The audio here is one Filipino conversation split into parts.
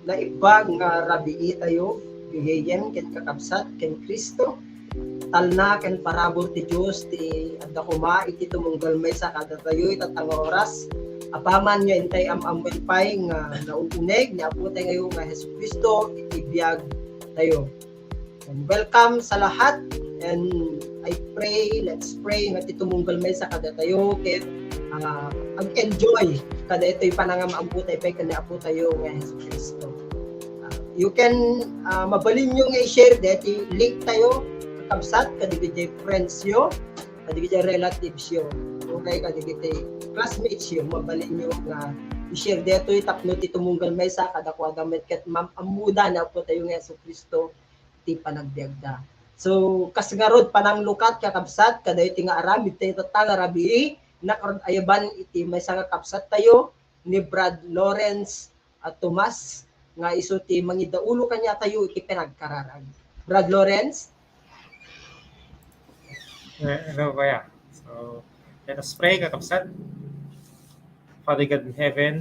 na ibag nga rabii tayo, bigayen ken kakabsat ken Kristo, talna ken parabor ti Dios ti adda kuma iti tumunggal may sa kada tayo itatang oras apaman nga intay am-amen pay nga nauuneg ni Apo tayo ngayon nga Hesus Kristo iti biyag tayo. And welcome sa lahat, and I pray, let's pray nga ti tumunggal may sa kada tayo ken ang-enjoy kada ito'y panangamaamputay pay kani Apo tayo nga Hesus Kristo. You can mabalin nyo nga i-share deti link tayo kakabsat kadigiti friends yo, kadigiti relatives yo, okay, kadigiti classmates yo, mabalin nyo nga i-share deto'y tapno ti tumunggal may sa kadakwada met ket mamamuda na po tayo nga Hesus Kristo ti panagbiagda. So kasgarod pananglukat kakabsat kaday ti nga aramid tayo tatanga rabii nakarod ayaban iti may sa kakabsat tayo ni Brad Lawrence at Tomas nga iso ti mangidaulo kanya tayo iti pinagkararag. Brad Lawrence? Hello, Kuya. So, let us pray, kakabsat. Father God in heaven,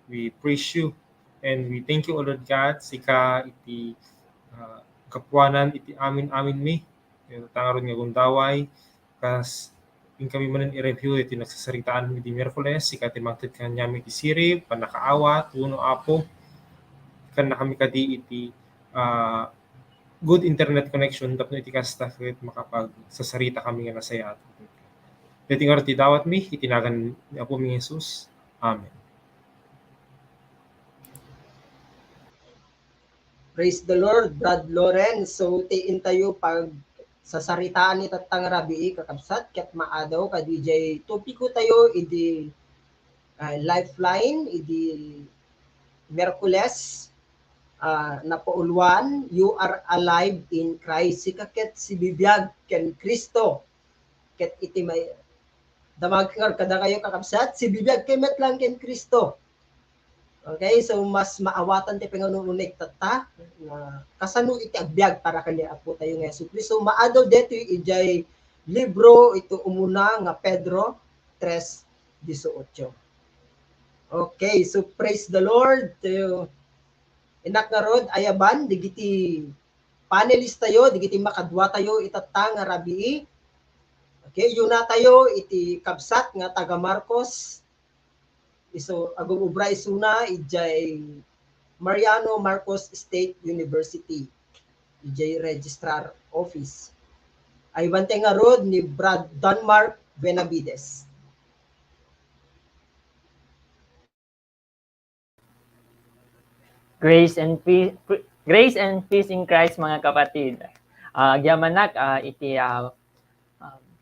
we praise you and we thank you, O Lord God, sika iti kapuanan iti amin mi. Tangaron nga gundaway, kas in kami manan i-review iti nagsasaritaan mi di Miyerkules, sika ti mangtid kanyami iti sirip, panakaawa, tuno apo, kan na kami kadi iti good internet connection tapno iti kasta ket makapag sasarita kami nga nasaya at iti nga ti dawat mi itinagan ni Apo mi Jesus. Amen. Praise the Lord, Brad Lawrence. So tiin tayo pag sasaritaan ni tatang rabii kakabsat ket maadaw ka DJ topiko tayo idi lifeline idi Miyerkules napauluan, you are alive in Christ. Sikaket si bibiyag ken Kristo. Ket iti may damag kada kayo kakabsat, si bibiyag kemet lang ken Kristo. Okay, so mas maawatan ti panganununik tata na kasano iti agbyag para kanila Apo tayo nga Hesus Kristo. Maadaw deto ijay libro ito umuna nga Pedro 3:18. Okay, so praise the Lord. Inak nga rod ayaban digiti panelist tayo, digiti makadwa tayo itatang nga rabii. Okay, yun na tayo iti kabsat nga taga Marcos. Iso agum ubra isuna ijay Mariano Marcos State University. Ijay Registrar Office. Ay bante nga rod ni Brad Dunmark Benavides. Grace and peace in Christ mga kapatid. Agyamanak iti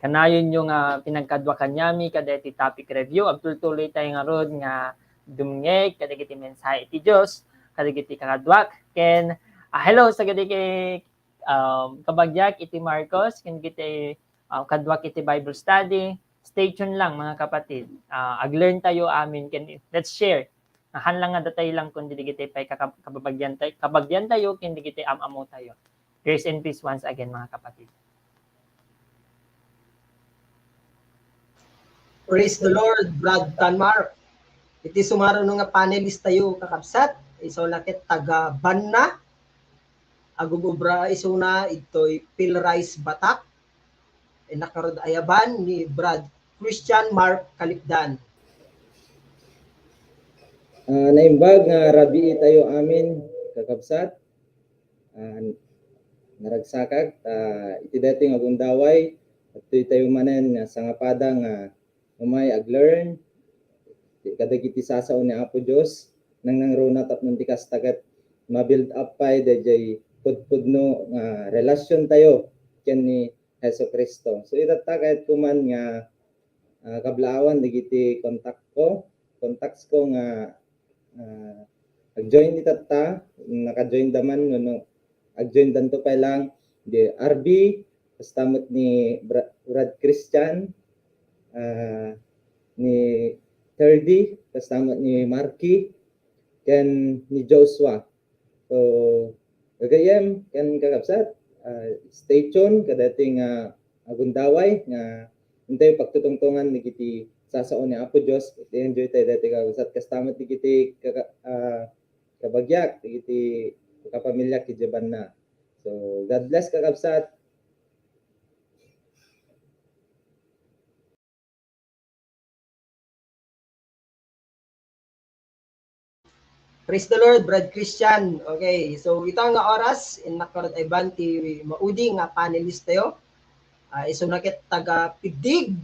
kanayon yung pinagkadwa kanyami kada iti topic review. Agtultuloy tayo nga rod nga dumngeg kada iti mensahe iti Dios kada iti kakadwak ken hello sa kada iti kabagyak iti Marcos ken iti kadwak iti Bible study. Stay tuned lang mga kapatid. Ag-learn tayo amin ken let's share. Hanlang nga datay lang kung digiti pay kabagyan tayo ken digiti amamo tayo. Grace and peace once again mga kapatid. Praise the Lord, Brad Dunmark. Iti sumaro nga panelist tayo kakabsat. Iso lakit taga Banna. Agumubra isuna ito'y Pilrice Batak. Nakarod ayaban ni Brad Christian Mark Kalipdan. Naimbag nga rabii tayo amin kakabsat. Naragsakag iti dati nga gundaway at tayo manen nga sangapada nga umay ag-learn kadagiti sasao ni Apo Dios nang nangruna tapno ti kastagat ma-build up pay dayjay pudpudno nga relasyon tayo ken ni Hesus Kristo. So itatta kahit kuman nga kablaawan digiti contacts ko nga ag-join ni tata, naka-join daman no ag-join danto pa lang di RB kastamot ni Brad Christian ni Terdy kastamot ni Marky ken ni Joshua. So gagayem ken kakabsat stay tuned kadating agundaway nga hintay pagtutungtungan ni kiti sasao ni Apo Dios enjoy tayo dati kakabsat kastamot ni kiti kabagyak iti kapamilya ki Jaban na. So God bless kakabsat. Praise the Lord, Brad Christian. Okay, so ito nga oras, in nakarod ay banti maudi nga panelist tayo. Iso nakit taga Pigdig.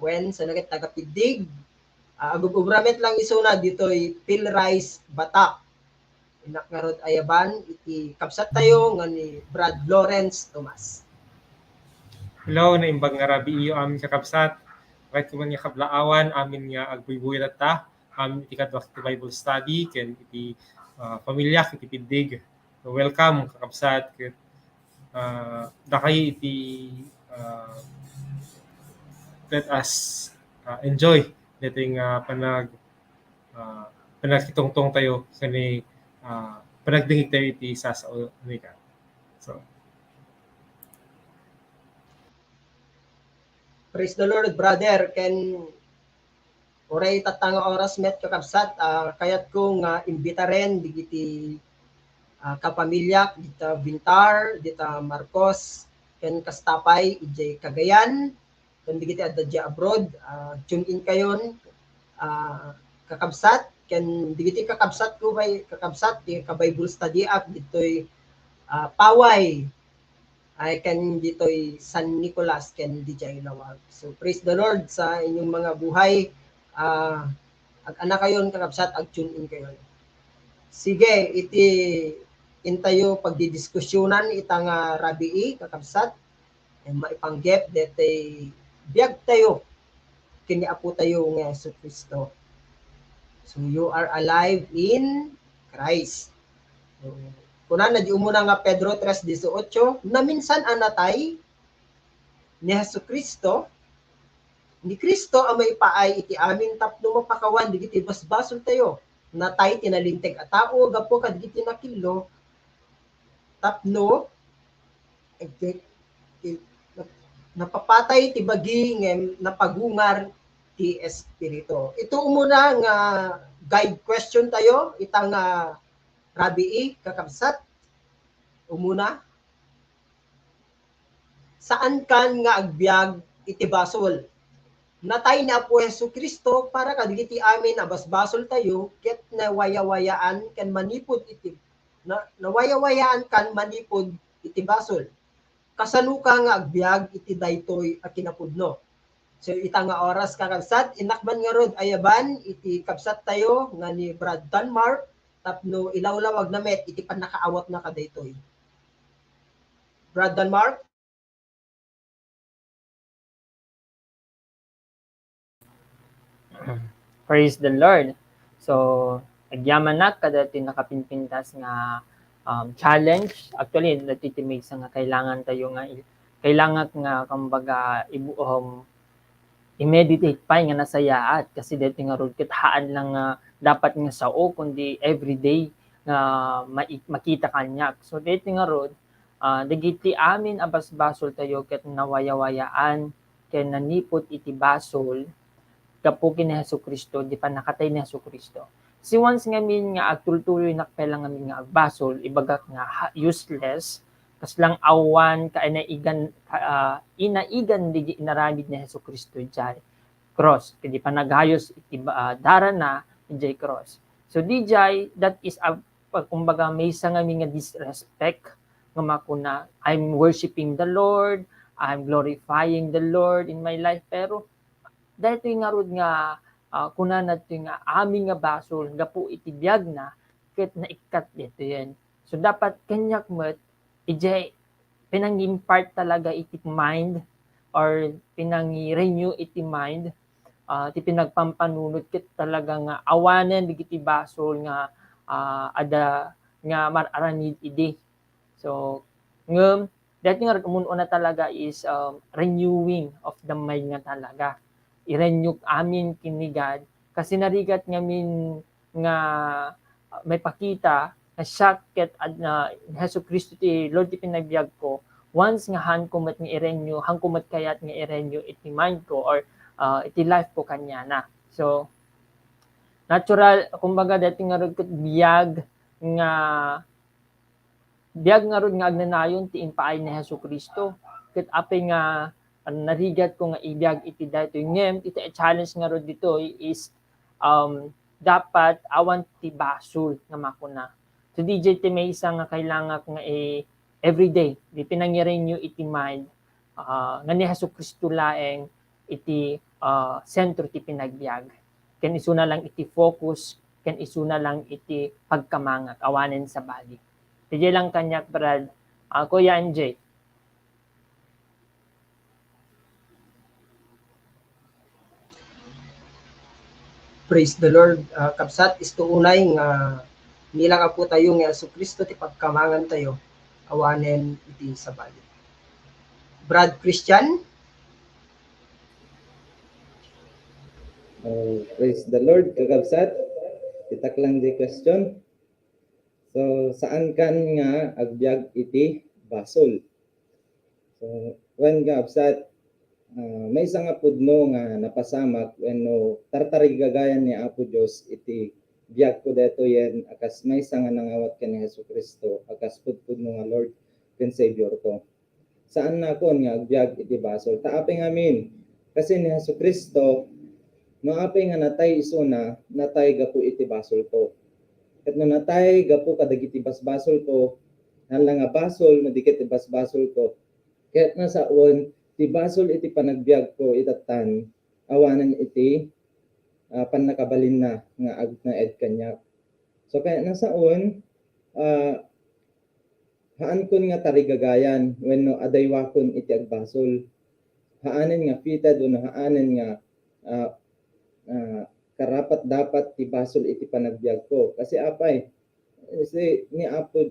When sa nakit taga Pigdig, agubramit lang isuna dito'y Phil Rice Batak. Nakarod ayaban, iti kapsat tayo nga ni Brad Lawrence Tomas. Hello, na imbang nga rabi iyo amin kakabsat. Kahit kuman nga kablaawan, amin nga agbuy-buy ta. Amin iti kadwa iti Bible study, ken iti pamilya, iti Pigdig. So, welcome kakabsat. Ket dakay iti let us enjoy dating panagkitongtong tayo kani panagdingig tayo iti sasao ka. So, Praise the Lord, brother. Ken oray tatanga oras met kakabsat, kayat ko nga imbita rin digiti kapamilya, dita Vintar, dita Marcos, ken Kastapay, ijay Cagayan, ken digiti adadya abroad, tune in kayon, kakabsat, ken digiti kakabsat ko bay kakabsat, di ka Bible study app, dito'y Paway, ay ken dito'y San Nicolas, ken DJ Lawag. So praise the Lord sa inyong mga buhay, ag anak kayon kakabsat, ag tune in kayon. Sige, iti intayo pagdidiskusyonan itang rabii kakabsat, maipanggep detay biag tayo kini apo tayo nga Yesu Kristo. So you are alive in Christ. So, kuna na di umuna nga Pedro 3:18, na minsan anatay ni Yesu Kristo, ni Kristo ang may paay iti amin tapno mapakawan digiti basbasol tayo. Natay tinalinteg a tao gapo kadagiti nakillo tapno napapatay ti bagi ngem napagungar ti espiritu. Ito umuna nga guide question tayo itang rabii kakabsat. Umuna, saan kan nga agbyag iti basol? Natay na po Yesu Kristo para kadagiti amin abasbasol tayo ket nawayawayaan kan manipod iti nawayawayaan kan manipod iti basol. Kasano ka nga agbyag iti daytoy a kinapudno. So ita nga oras kakabsat, inakban nga rod ayaban iti kabsat tayo nga ni Brad Dunmar tapno ilawlawag na met iti panakaawat na kadaytoy. Brad Dunmar? Praise the Lord. So, agyaman na kada nakapinpintas nga challenge. Actually, natitimig sa nga kailangan tayo nga kailangan nga kumbaga i-meditate pa nga nasayaat kasi dito nga rod haan lang dapat nga sao kundi everyday nga makita kanyak. So dito nga rod dagiti amin abas-basol tayo ket nawayawayaan ken nanipot iti basol kapukin ni Hesus Kristo, di pa nakatay ni Hesus Kristo. Si once nga min nga agtultuloy nakpela nga min nga agbasol, ibagak nga useless, kas lang awan ka inaigan di inaramid ni Hesus Kristo jay cross. Kadi pa naghayos iti dara na jay cross. So DJ, that is kumbaga may isa nga min nga disrespect nga makuna I'm worshiping the Lord, I'm glorifying the Lord in my life, pero dahito nga rod nga kuna nato nga aming nga basol nga po iti biyag na ket naikat dito yan. So dapat kanyak met ijay pinang-impart talaga iti mind or pinang-renew iti mind iti pinagpampanunod ket talaga nga awanen digiti basol nga ada nga mararanid idi. So ngem dahito nga umuno na talaga is renewing of the mind nga talaga. I-renew amin kinigad kasi narigat ngamin nga may pakita na siya ket na Hesus Kristo ti Lord ti pinagbiag ko once nga han kumat nga i-renew han kumat kayat nga i-renew iti mind ko or iti life ko kanya na. So natural kumbaga dati nga rod ket biyag nga rod nga agnanayon ti impaay ni Hesukristo ket apay nga narigat ko nga ibiyag iti daytoy ngem iti challenge nga rod dito is dapat awan ti basol nga makuna. So DJ ti may isa nga kailangan nga everyday di pinangirin nyo iti mind nga ni Hesukristo laeng iti sentro ti pinagbiag. Ken isuna lang iti focus, ken isuna lang iti pagkamangak awanen sa bali. DJ lang kanyak brad. Kuya NJ. Praise the Lord. Kapsat, isto unay nga nilang apo tayo nga Kristo ti pagkamangan tayo awanen iti sabali. Brad Christian. Praise the Lord, kakabsat. Itak lang di question. So, saan kan nga agbyag iti basol? So, when kakabsat, may isang apudno nga napasamak when no tartarigagayan ni Apo Dios iti biyag ko deto yen akas may isang nangawat ken ni Hesukristo akas pudpudno nga Lord ken Savior ko. Saan na kon nga agbyag iti basol? Taaping amin kasi ni Hesukristo maapay nga natay isuna natay gapu iti basol ko. Ket no natay gapu kadagiti basbasol ko hanlang nga basol no dikit iti basbasol ko. Ket nasaon ti basol iti panagbiag ko itatan awanan iti panakabalin na nga agnaed kanyak. So kaya nasaon haan kun nga tarigagayan wenno adaywakon iti agbasol. Haanen nga fitted wenno haanen nga karapat dapat ti basol iti panagbiag ko. Kasi apay ni Apo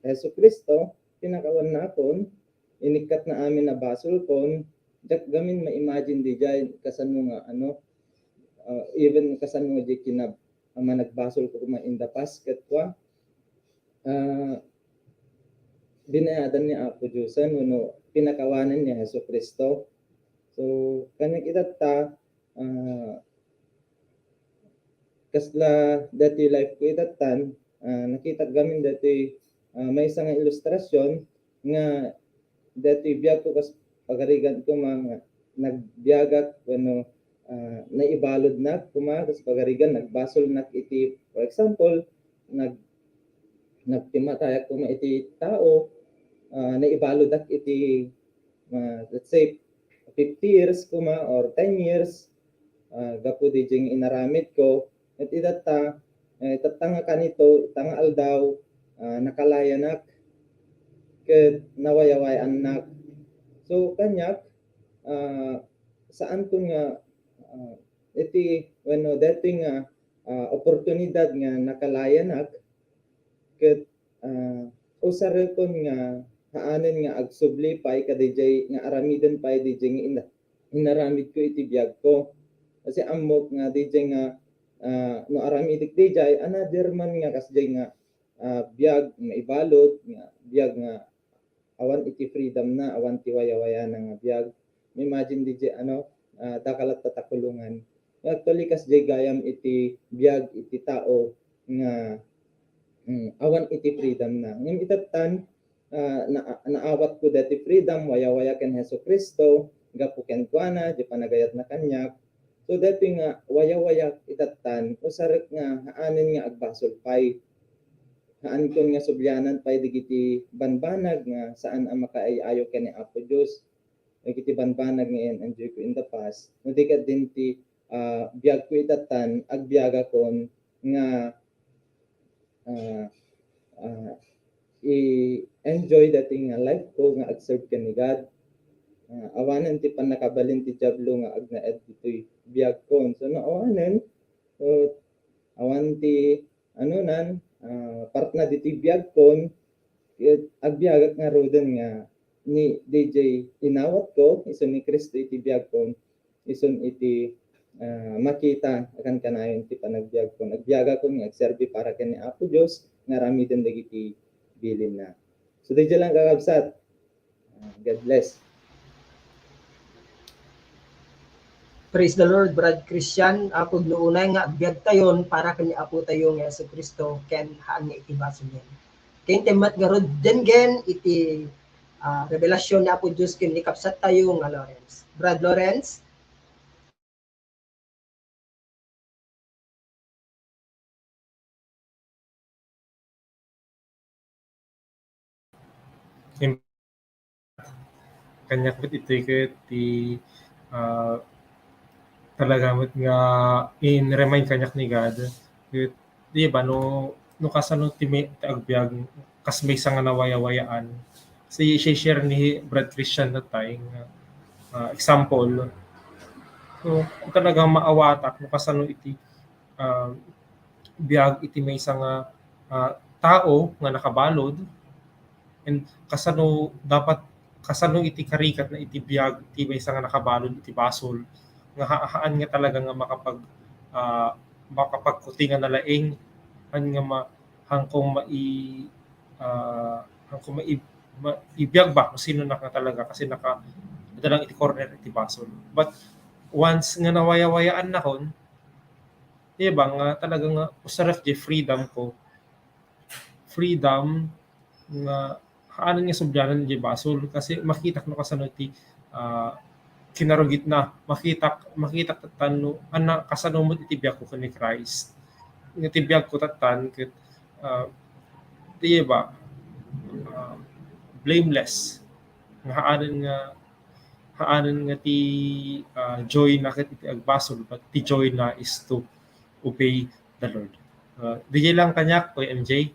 Hesukristo pinakawan nakon inikat na amin na basol kon jak gamin ma-imagine di jay kasano nga even kasano nga di kinab nagbasol ko kuma in the past ket kwa binayadan ni Apo Diyosan no pinakawanan ni Hesukristo. So kanya itata kasla dati life ko itatan nakita gamin dati may isang ilustrasyon nga dati biyag ko kas pagarigan ko mga nagbiagak ano naibalod na kuma kas pagarigan nagbasol nak iti for example nagtimatayak kuma iti tao naibalod ak iti let's say 50 years kuma or 10 years gapu di jing inaramid ko at itata tatanga kanito itanga aldaw nakalayanak ket nawayaway anak. So kanyak saan ko nga iti wenno dating oportunidad nga nakalayanak ket usar ko nga haanen nga agsubli pay kadijay nga aramiden pay dijay nga inaramid ko iti biag ko. Kasi amok nga dijay nga no aramidik dijay another man nga kasjay nga biag nga ibalod nga biag nga awan iti freedom na awan ti wayawaya nga biag. Imagine DJ dakalat tatakulungan. Actually kasjay gayam iti biag iti tao nga awan iti freedom na. Ngem itatan naawat ko dati freedom wayawaya ken Hesukristo gapu ken kuana di panagayat na kanyak. So dati nga wayawaya itatan usarek nga haanen nga agbasol pay haan kon nga subyanan pay digiti banbanag nga saan ang makaayo ken ni Apo Dios digiti banbanag nga enjoy ko in the past no di ket din ti biag ko itatan agbiaga kon nga i-enjoy dating nga life ko nga ag-serve ken ni God awanan ti panakabalin ti diablo nga agnaed ditoy biag kon so no awanan so awan ti part na diti biag kon agbiagak nga roden nga ni DJ inawat ko ison ni Kristo iti biag kon ison iti makita akan kanayon ti panagbiag kon agbiaga kon nga agserbi para ken ni Apo Dios nga ramiden dagiti bilin na. So DJ lang kakabsat. God bless. Praise the Lord, Brad Christian. Apod noonay nga agbyag tayon para kani apo tayo nga Yesu Kristo ken haan nga iti baso niya. Ken temat nga rod gen iti revelasyon ni Apo Diyos ken nikapsat tayo nga Lawrence. Brad Lawrence. Kanya ket iti ket ti talaga met nga in remind kanyak ni God ket di ba no kasano ti agbyag kas may nga nawaya-wayaan si share ni Brad Christian na tay nga example so talagang maawatak no kasano iti biyag iti may nga tao nga nakabalod and kasano iti karikat na iti biyag iti may nga nakabalod iti basol nga haan nga talaga nga makapagkutingan na laing han nga hangkong maibiyag ba kung sino na talaga kasi dalang iti corner iti basol but once nga nawaya-wayaan na kon di ba nga talaga nga usarap di freedom nga haanan nga subyanan di basol kasi makita no kasano ti kinarugit na makita tatan ana kasano mo iti biyak ko ni Christ nga ti biyak ko tatan ket di ba blameless nga haanan nga ti joy na ket iti agbasol but ti joy na is to obey the Lord. DJ lang kanyak ko MJ.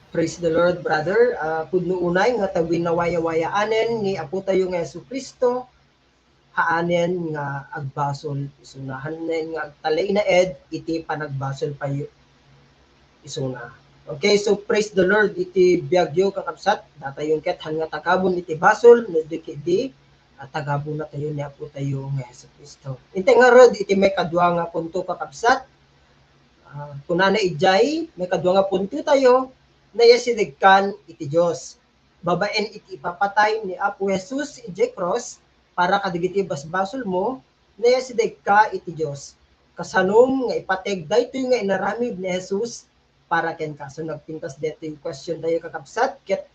Praise the Lord, brother. Pudno unay nga tawin na waya-wayaanen ni apo tayo nga Yesu Kristo haanen nga agbasol isunahan nga talay na iti panagbasol payo isuna. Okay, so praise the Lord iti biagyo kakabsat datayon ket hanga takabon iti basol no di tagabon na tayo ni apo tayo nga Yesu Kristo. Inte nga rod iti may kadwa nga punto kakabsat. Kunana ijay may kadwa nga punto tayo nayasidegkan iti Diyos. Babaen iti ipapatay ni Apo Jesus iti cross para kadigiti basbasol mo nayasidegka iti Diyos. Kasanom nga ipateg daytoy nga inaramid ni Jesus para ken kaso nagpintas daytoy question tayo kakabsat ket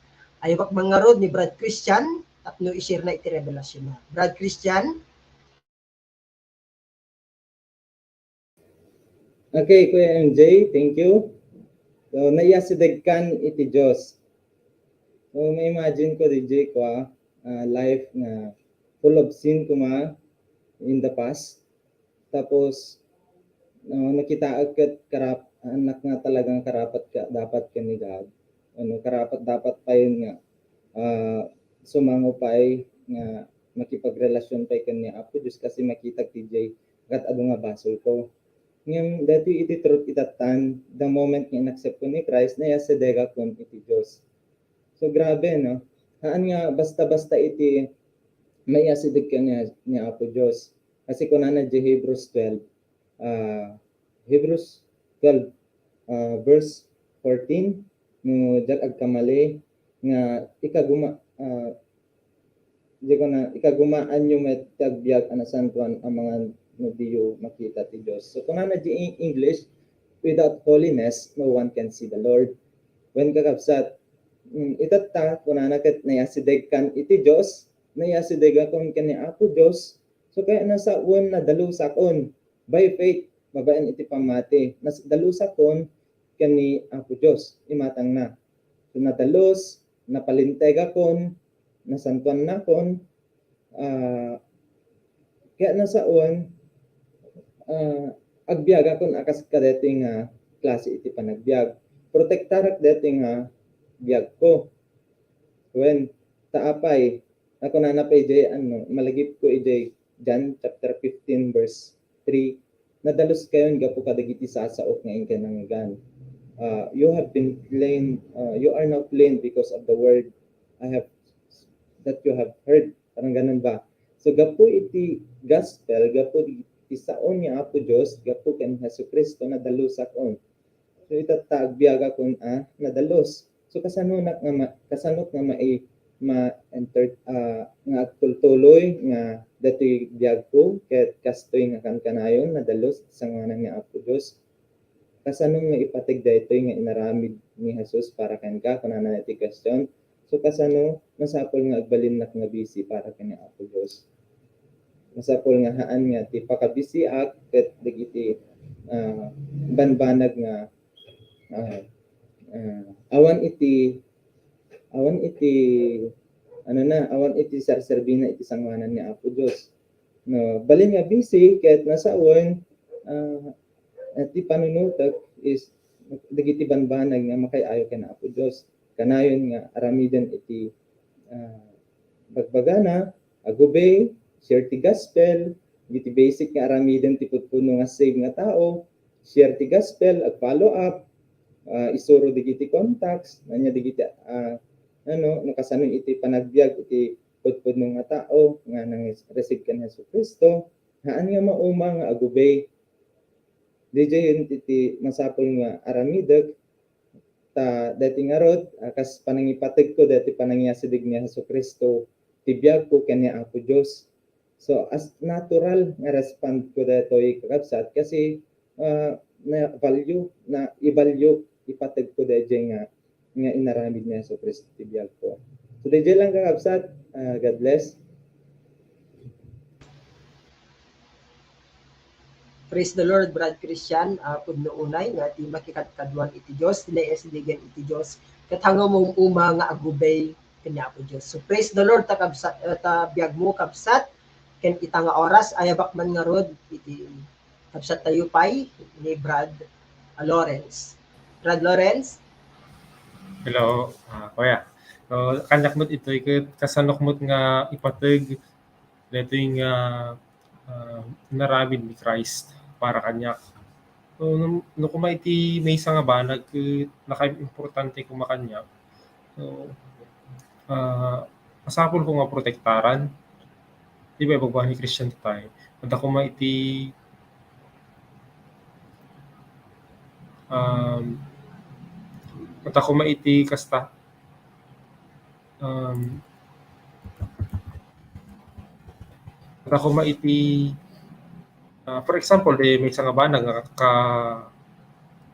ayok mangarod ni Brad Christian tapno i-share na iti revelasyon na. Brad Christian. Okay, Kuya MJ, thank you. So, nayasidegkan iti Diyos. So, may imagine ko, DJ ko, life na full of sin ko in the past. Tapos, nakita agad anak nga talagang karapat ka, dapat ka ni God. Karapat dapat pa yun nga. Sumangupay nga makipagrelasyon pa kan ni Apo Diyos kasi makita TJ kat ado nga basol ko. Ngayon, dati iti truth itatan, the moment nga in-accept ko ni Christ, na yasidega kon iti Diyos. So, grabe, no? Haan nga, basta-basta iti may yasidig ka ni Apo Diyos. Kasi kung na di Hebrews 12, verse 14, no, dyan agkamali, nga ikagumaan nyo may tagbiag anasantuan ang mga no diyo makita ti Diyos. So kung na di English, without holiness, no one can see the Lord. When kakabsat, itata, kung na kat nayasidegkan iti Diyos, nayasidegakon ka ni Apo Diyos, so kaya nasa un na dalusakon, by faith, babaen iti pamati, dalusakon ka ni Apo Diyos, imatang na. So nadalus, napalintegakon, nasantuan na kon, kaya nasa un, agbiag akon akas kadeti nga klase iti panagbiag. Protektarak deti nga biag ko. When taapay ako na napay jay malagip ko ijay John chapter 15 verse 3 nadalos kayon gapo kadagiti sasaok nga inkananggan. You have been plain, you are now plain because of the word that you have heard. Parang ganun ba? So gapo iti gospel, gapo isaon ni Apo Diyos, gapo ken Hesus Kristo na dalusakon. So itatag biyaga kun nadalos. So kasanok nga nga tultuloy nga datoy biyag ko ket kastoy nga kanayon nadalos sa ngalan nga Apo Dios kasanong nga ipatig daytoy nga inaramid ni Jesus para kanka kunana ti question so kasano masapol nga agbalinnak nga busy para kani Apo Dios masapol nga haan nga ti pakabisi ak ket dagiti banbanag nga awan iti awan iti serserbina iti sangwanan ni Apo Dios no balin nga busy ket nasaon ti panunutek is dagiti banbanag nga makay-ayo ken Apo Dios kanayon nga aramiden iti bagbagana agubay share ti gospel iti basic nga aramiden ti putpuno nga save nga tao share ti gospel ag follow up isuro digiti contacts nanya digiti nakasano iti panagbiag iti putpuno nga tao nga nang receive ken Jesucristo haan nga mauma nga agubay DJ yun iti masapol nga aramideg ta dati nga rod kas panangipatig ko dati panangiasidig ni Jesucristo ti biag ko ken ni Apo Dios so as natural nga respond ko datoy kakabsat kasi na value na i-value ipatig ko DJ nga inaramid ni Jesucristo ti biag ko so DJ lang kakabsat God bless. Praise the Lord, Brad Christian. Pudno unay nga ti makikatkadwan iti Dios, tinayasidigan iti Dios. Kathango mong uma nga agubay kanya Apo Dios. So praise the Lord ta kabsat ta biag mo kabsat ken kita nga oras ayabak man nga rod iti kabsat tayo pay ni Brad Lawrence. Brad Lawrence. Hello, kuya. So, kanyak mo't ito'y kasanok mo't nga ipatag dito yung naramid ni Christ para kanyak. So, no kumay iti may isa nga ba, naka-importante kumakanya. So, masapol ko nga protektaran. Di ba, ibagwa ni Christian tayo. At ako iti at ako iti kasta at ako iti for example may isang banag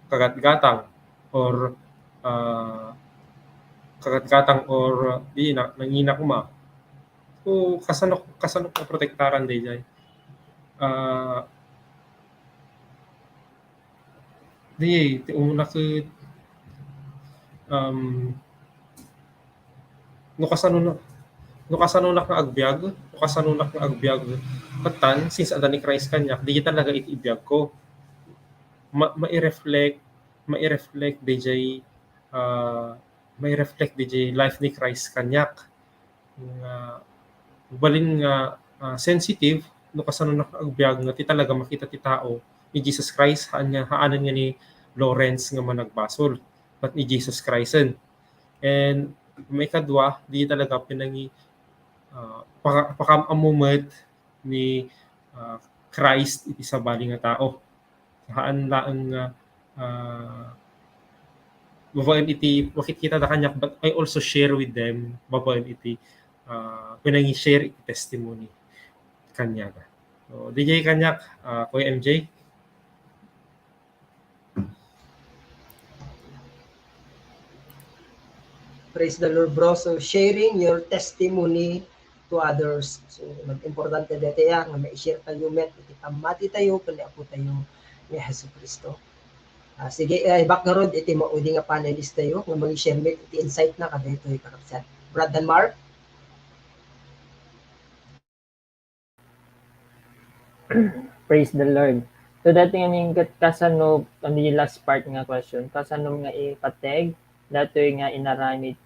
kagatgatang or di na nangina kuma so kasanok na protektaran day di umuna ko no kasanunak nga agbyag katan since ada ni Christ kanya di talaga itiibiyag ko mai-reflect DJ life ni Christ kanyak balin nga sensitive no kasanunak nga agbyag nga ti talaga makita ti tao ni Jesus Christ haanan nga ni Lawrence nga managbasol but ni Jesus Christ and may kadwa di talaga pinangi pakamamumet ni Christ iti sa bali nga tao haan laeng babaen iti makikita na kanya but I also share with them babaen iti pinangi share iti testimony kanya so DJ kanyak Kuya MJ. Praise the Lord, bro. So, sharing your testimony to others. So, mag-importante dito yan, nga may-share tayo met, itamati tayo, pali-apo tayo ni Jesucristo. Sige, back na rod, iti maudi nga panelist tayo, nga mag-share met, iti insight na kada ito, kakapsat. Brad and Mark? Praise the Lord. So, dati nga kasano, yung last part nga question, kasano nga ipateg, dato nga inaramid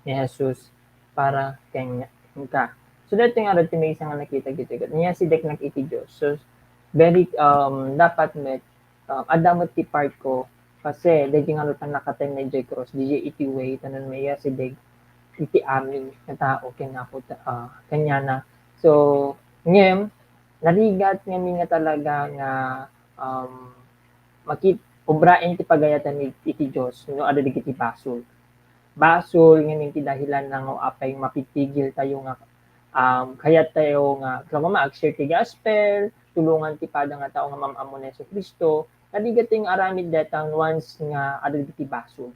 ni Jesus para kanya ka. So dato nga rin may isang nakita gitu. Niya si Deknak iti Diyos. So very dapat met adamot ti part ko kasi dahil nga rin nakatay na J Cross DJ iti way tanan maya si Dek iti amin na tao kanya na. So ngem narigat nga talaga nga makit obrain ti pagayatan ni iti Dios no ada digiti basol basol ngayon ti dahilan ng apay mapitigil tayo nga kaya tayo nga mag-share ti gospel, tulungan ti pada nga tao nga mamamo ni Yesu Kristo, kadigat ting aramid datang once nga adal ti basol.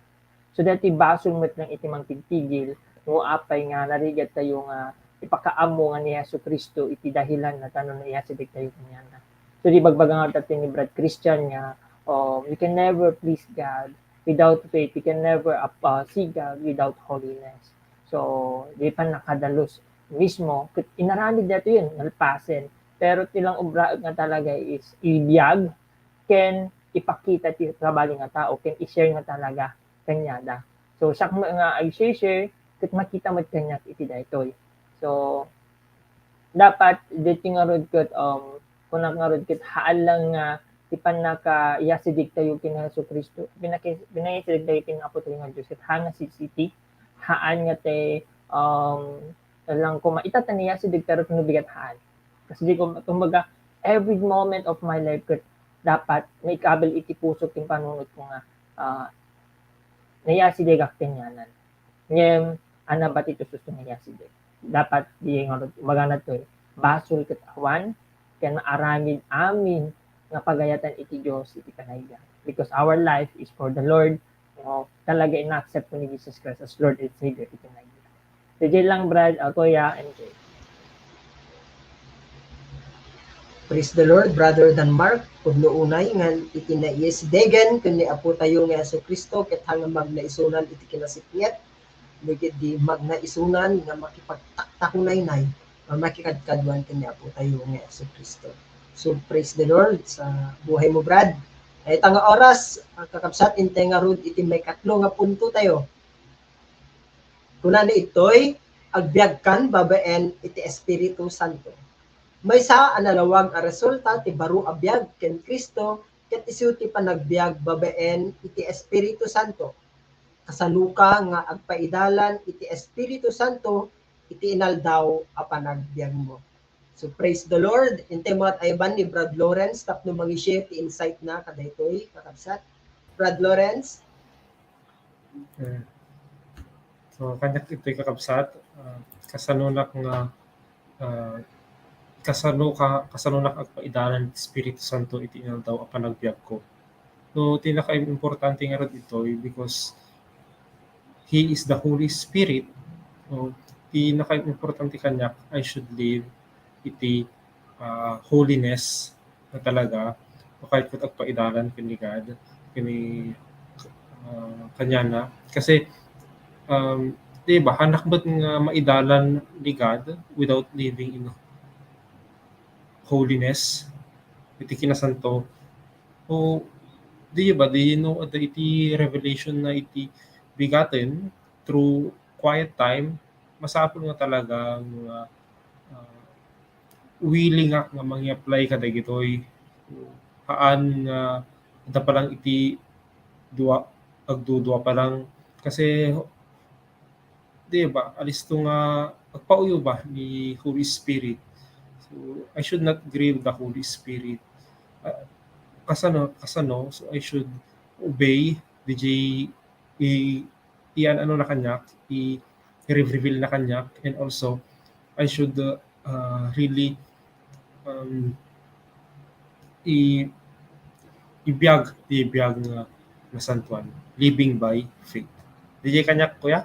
So dati basol met lang iti mangpigtigil, no apay nga narigat tayo nga ipakaamo nga ni Yesu Kristo iti dahilan na tanon na iyasideg tayo kanyana. So di bagbaga nga tayo ni Brad Christian nga, we can never please God without faith. We can never see God without holiness. So di pa nakadalos mismo, inaramid dito yun, nalpasin. Pero tilang ubraag nga talaga is ibiyag, ken ipakita ti trabaho nga tao, ken i-share nga talaga kanyada. So siya nga ay share, ket makita mo kanya iti daytoy. So dapat dito nga rod ket kung nga rod ket haal lang nga ti panaka iyasidig tayo kin Hesus Kristo, pinakisidig tayo kin Apo tayo nga Dios ket hanga city haan nga te lang ko maitatan niya si pero pinubigat haan. Kasi di ko kumbaga every moment of my life ket dapat may kabel iti pusok ting panunod ko nga nayasidig ak tenyanan. Ngem ana bat ito susto nayasidig. Dapat di nga magana to basol ket awan ken maaramid amin nga pagayatan iti Dios iti kanayga. Because our life is for the Lord. Talaga ina-accept ko ni Jesus Christ as Lord and Savior iti kanayga. DJ lang Brad, Kuya, and Jay. Praise the Lord, Brother Dan Mark. Pudno unay nga iti naiyesidegan kun ni Apo tayo nga Hesus Kristo ket hanga magnaisunan iti kinasipyet. Ligid di magnaisunan nga makipagtaktakunay-nay makikadkadwan ken ni Apo tayo nga Hesus Kristo. So praise the Lord sa buhay mo, Brad. Ay tanga oras kakabsat inte nga rod iti may katlo nga punto tayo. Kunan ito'y agbyagkan babaen iti Espiritu Santo. May sa analawag a resulta ti baro a biag ken Kristo ket isu ti panagbiag babaen iti Espiritu Santo. Kasaluka nga agpaidalan iti Espiritu Santo iti inaldaw a panagbiag mo. So praise the Lord. Inte mo at ayban ni Brad Lawrence tapno mangi-share ti insight na kadaytoy kakabsat. Brad Lawrence. So kanyak ito'y kakabsat, kasanunak nga kasanunak agpaidalan ti Espiritu Santo iti inaldaw a panagbiag ko. So tinaka-importante nga rod ito'y because He is the Holy Spirit. So tinaka-importante kanyak I should live iti holiness na talaga kahit kung agpaidalan kini God kini kanya na kasi diba, hanak ba't nga maidalan ni God without living in holiness, iti kinasanto, o diba, do you know, iti revelation na iti bigatin through quiet time, masapol nga talaga nga willing nga mangi-apply ka dagitoy, haan nga, da pa lang iti agdudua pa lang, kasi diba, alis to nga pagpauyo ba ni Holy Spirit. So I should not grieve the Holy Spirit. Kasano, so I should obey DJ iyan ano na kanya, i-reveal na kanya, and also I should really ibiyag na santuan, living by faith. DJ kanyak, kuya?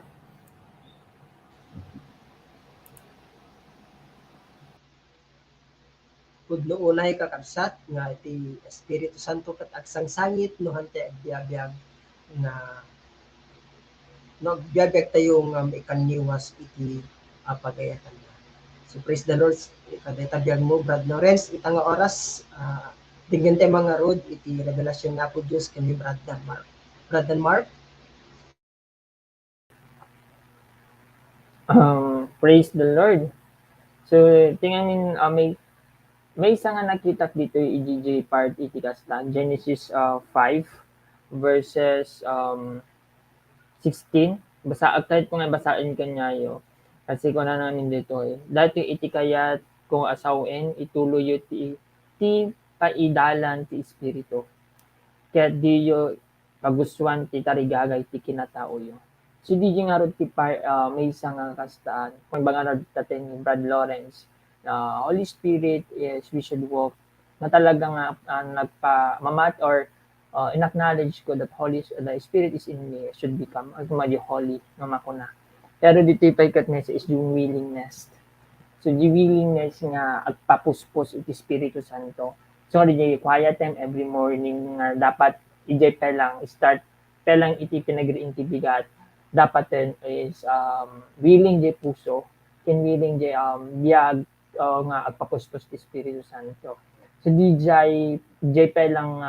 Pudno unay kakabsat nga iti Espiritu Santo ket agsangsangit no hante agbiag nga nagbiag tayo nga maikanniwas iti pagayatan na. So praise the Lord kada tabiyag mo Brad Lawrence ita nga oras tinggen tayo mga rod iti revelasyon na po Dios ken ni Brad Dan Mark. Brad Dan Mark. Praise the Lord. So tingnan may isa nga nakita dito yung EGJ part iti kastan Genesis 5 verses 16. Kahit ko nga basahin kanyayo kasi ko na namin dito dati iti kayat kung asawin ituloy ti paidalan ti Espiritu kaya di yo kagustuhan ti tarigagay ti kinatao yo. So di nga ron ti may isang kastaan kung baga ron tatin ni Brad Lawrence na Holy Spirit is we should walk na talagang nagpa-mamat or in-acknowledge ko that the Spirit is in me should become magmadi holy nga makuna. Pero dito ipaikat nga is yung willingness. So the willingness nga agpapuspos iti Espiritu Santo. So di quiet time every morning nga dapat ijay pelang start pelang iti pinagriin ti bigat dapat din is willing di puso ken willing di biag nga agpapuspos ti Espiritu Santo. So di pelang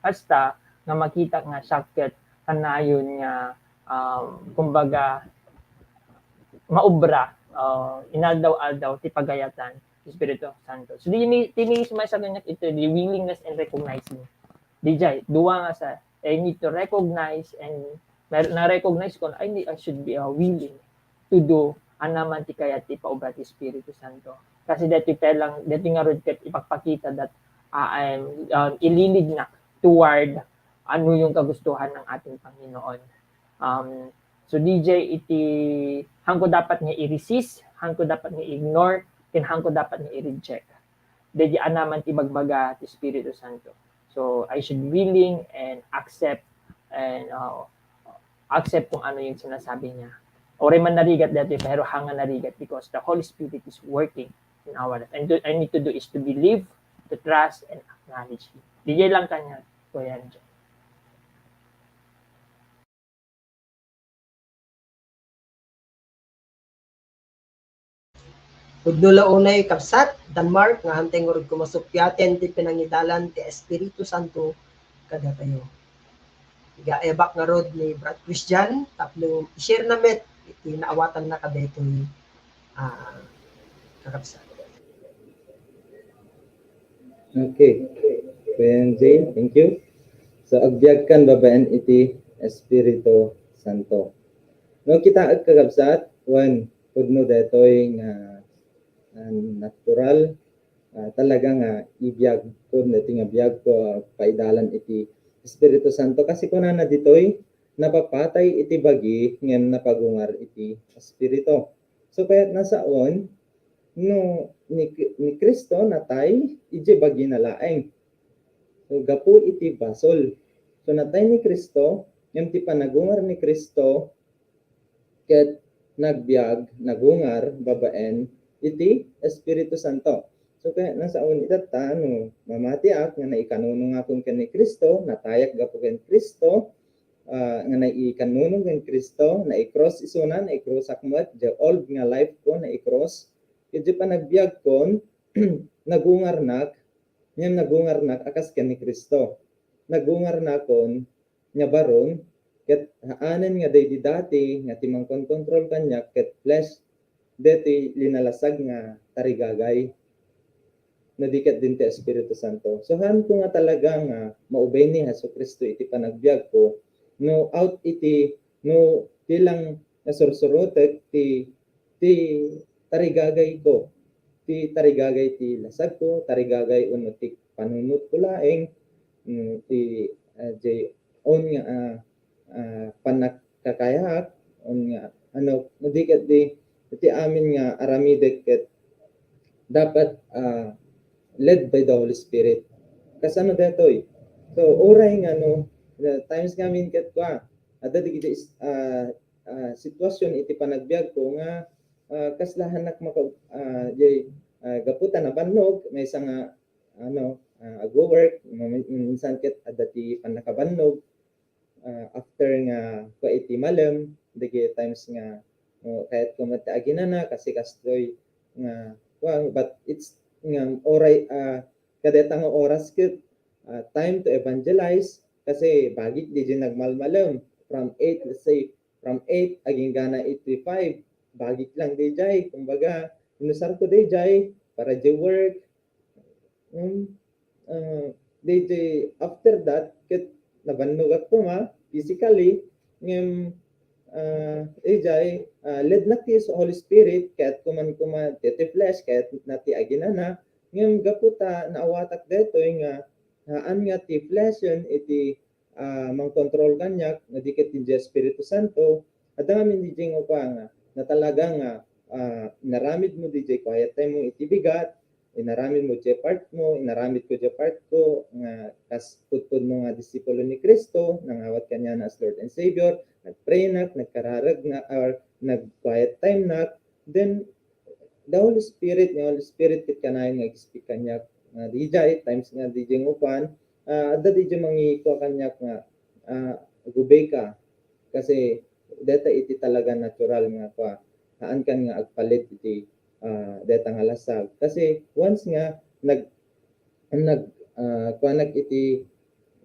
basta nga makita nga sakit kanayon nga kumbaga maubra inaldaw-aldaw ti pagayatan Espiritu Santo. So di mismo sa ganyan ito the willingness and recognizing. DJ, duwa nga sa I need to recognize and na-recognize ko I should be willing to do anaman ti kaya ti paubra ti Espiritu Santo. Kasi dati nga rod ket ipagpakita that I'm ililig na toward ano yung kagustuhan ng ating Panginoon. So DJ iti hangko dapat nga i-resist, hangko dapat nga i-ignore, ken hangko dapat nga i-reject. Dedi anaman ti bagbaga ti Espiritu Santo. So I should willing and accept kung ano yung sinasabi niya. Ore man narigat dati pero hanga narigat because the Holy Spirit is working in our life. And I need to do is to believe, to trust, and acknowledge Him. DJ lang kanya. So yan. Pudno launay kapsat, Denmark, nga hanteng urod kumasupyaten ti pinangidalan ti Espiritu Santo kada tayo. Igaebak nga rod ni Brad Christian, tapno i-share na met, iti naawatan na kada ito'y kakapsat. Okay. Kuya Jay, thank you. So, agbyag kan babaen iti Espiritu Santo. No, kita ag kakabsat, one, pudno detoy nga natural, talaga nga ibiyag ko, dito nga biyag ko, paidalan iti Espiritu Santo. Kasi kung na ditoy, napapatay iti bagi, ngayon napagungar iti Espiritu. So, kaya nasaon, no, ni Kristo natay, iti bagi na laeng. So, gapu iti basol. So, natay ni Kristo, yung ti panagungar ni Kristo, ket nagbiag, nagungar, babaen, iti Espiritu Santo. So, kaya nasaon itata, no, mamatiak, nga naikanunong akong ken ni Kristo, natayak gapu ken Kristo, nga naikanunong ken Kristo, naikross isuna, naikross akmat, the old nga life ko, naikross, iti pa nagbiag kon, nagungarnak, ngayon nagungarnak, akas ken ni Kristo. Nagungarnak kon, nga baron, ket haanen nga day dati, nga timang kontrol kanya, ket flesh, deti linalasag nga tarigagay, nadikat din ti Espiritu Santo. So han ko nga talaga nga maubay ni Jesucristo iti panagbiag ko, no out iti, no tilang nasursurotek ti tarigagay ko, ti tarigagay ti lasag ko, tarigagay uno ti panunot ko laeng, ti on nga panagkakayak, on nga ano, nadikat di iti amin nga aramidek ket dapat led by the Holy Spirit. Kasano detoy? So oray nga no, times ngamin ket kwa ada digiti sitwasyon iti panagbiag ko nga kaslahan nak gaputan na bannog may isang agwo-work minsan ket ada ti panakabannog after nga ko iti malam digi times nga kahit kumataagi na kasi kastoy nga but it's nga oray kadeta nga oras ket time to evangelize kasi bagit di nagmalmalam from 8, let's say from 8 aging gana 8 to 5 bagit lang di jay kumbaga inusar ko di jay para di work di after that ket nabannog ako physically ngem led na ti Holy Spirit kahit kuman ti flesh kahit nati aginana ngem gaputa naawatak detoy nga haan nga ti flesh yun iti mang-control kanyak nga dikit din Diya Espiritu Santo at ngamin DJ nga pa nga na talaga nga inaramid mo DJ quiet time mo itibigat inaramid mo Diya part mo inaramid ko Diya part ko nga kas putpud mo nga disipulo ni Kristo nangawat kanya na as Lord and Savior nagpray nak nagkararag na or nag-quiet time nak then the Holy Spirit kit kanayon nga speak kanya nga DJ times nga DJ ngupan adda DJ mangiko kanya nga gubay ka kasi data iti talaga natural nga pa haan kan nga agpalit iti data nga lasag kasi once nga kuanak iti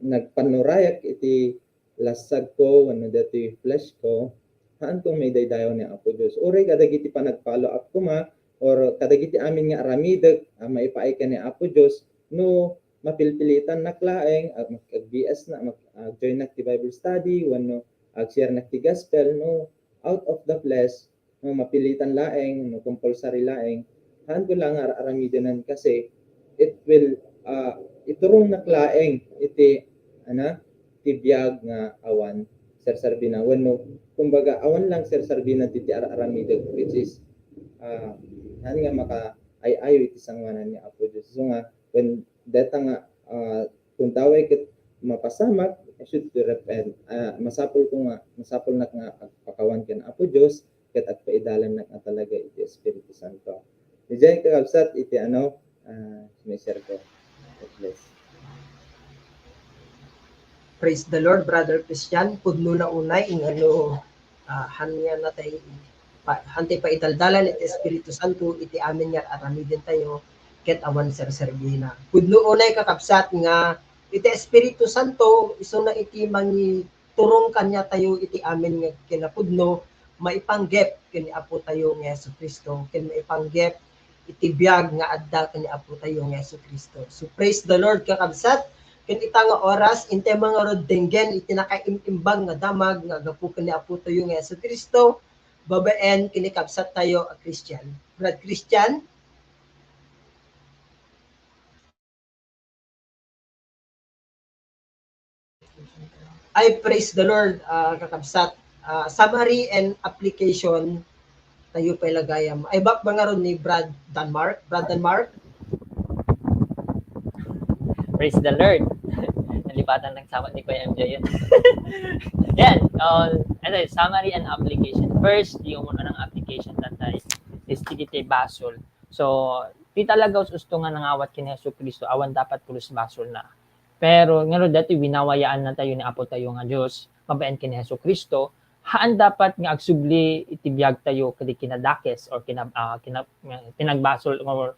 nagpanurayak iti lasag ko wano dati flesh ko haan kung may daydayaw ni Apo Diyos uri kadagiti pa nag-follow up ko ma or kadagiti amin nga aramideg maipaay ka ni Apo Diyos no mapilpilitan naklaeng mag-BS na mag-join na ti Bible study wano share na ti gospel no out of the flesh no mapilitan laeng no compulsory laeng haan ko lang aramidenan kasi it will iturong naklaeng iti ti biag nga awan Sir Sarbina wano kumbaga awan lang Sir Sarbina ti aramideg which is haan nga maka ay iti sangwanan ni Apo Diyos so nga when data nga kung taway ket mapasamak I should repent masapol na nga pakawan ken Apo Dios ket agpaidalan na nga talaga iti Espiritu Santo diyan kakabsat iti sinishare ko God bless. Praise the Lord, Brother Christian. Pudno na unay ingano hanya na tayo hantay pa idaldalan iti Espiritu Santo iti amin nga aramiden tayo ket awan Sir Sarbina. Pudno unay kakabsat nga iti Espiritu Santo iso na iti mangi turong kanya tayo iti amin nga kinapudno maipanggep kini Apo tayo nga Hesus Kristo ken maipanggep iti biag nga adda kani Apo tayo nga Hesus Kristo. So praise the Lord kakabsat ken ita nga oras inte mga rodenggen iti nakaimbang nga damag nga gapu kani Apo tayo nga Hesus Kristo babaen kini kabsat tayo a Christian. Brad Christian I praise the Lord kakabsat summary and application tayo pa ilagayam ay bak mga ron ni Brad Denmark Praise the Lord. Nalipatan ng sama ni Kuya MJ yun. Yan. Summary and application. First, yung muna ng application tatay is tititay basol. So, di talaga gusto nga nangawat kini Hesus Kristo, awan dapat pulos basol na. Pero ngayon dati winawayaan na tayo ni Apo tayo nga Dios, mabaen kini Hesus Kristo, haan dapat nga agsubli itibiyag tayo kadi kinadakes or pinagbasol or